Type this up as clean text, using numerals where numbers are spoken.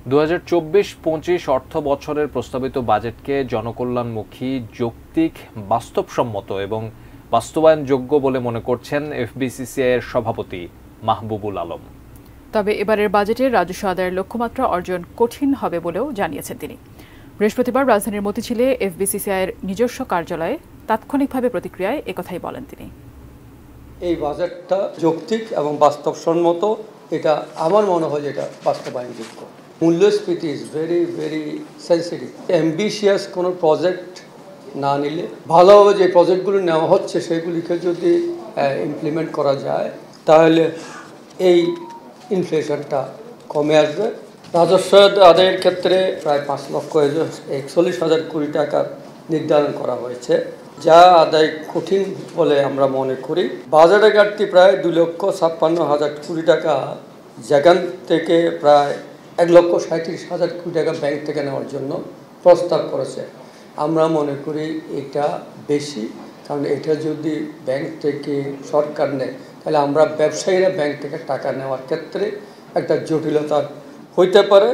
২০২৪-২৫ অর্থ বছরের প্রস্তাবিত বাজেটকে জনকল্যাণমুখী, যৌক্তিক, বাস্তবসম্মত এবং বাস্তবায়নযোগ্য বলে মনে করছেন এফবিসিসিআইয়ের সভাপতি মাহবুবুল আলম। তবে এবারের বাজেটে রাজস্ব আদায়ের লক্ষ্যমাত্রা অর্জন কঠিন হবে বলেও জানিয়েছেন তিনি। বৃহস্পতিবার রাজধানীর মতিঝিলে এফবিসিসিআইয়ের নিজস্ব কার্যালয়ে তাৎক্ষণিকভাবে প্রতিক্রিয়ায় একথাই বলেন তিনি। এই বাজেটটা যৌক্তিক এবং বাস্তবসম্মত, এটা আমার মনে হয় এটা বাস্তবায়নযোগ্য। মূল্যস্ফীতি is very very sensitive. Ambitious কোনো প্রজেক্ট না নিলে, ভালোভাবে যে প্রজেক্টগুলো নেওয়া হচ্ছে সেগুলিকে যদি ইমপ্লিমেন্ট করা যায় তাহলে এই ইনফ্লেশনটা কমে আসবে। রাজস্ব আদায়ের ক্ষেত্রে প্রায় 5,41,000 কোটি টাকা নির্ধারণ করা হয়েছে, যা আদায় কঠিন বলে আমরা মনে করি। বাজারে ঘাটতি প্রায় 2,56,000 কোটি টাকা, যেখান থেকে প্রায় 1,37,000 কোটি টাকা ব্যাংক থেকে নেওয়ার জন্য প্রস্তাব করেছে। আমরা মনে করি এটা বেশি, কারণ এটা যদি ব্যাংক থেকে সরকার নেয় তাহলে আমরা ব্যবসায়ীরা ব্যাংক থেকে টাকা নেওয়ার ক্ষেত্রে একটা জটিলতা হইতে পারে।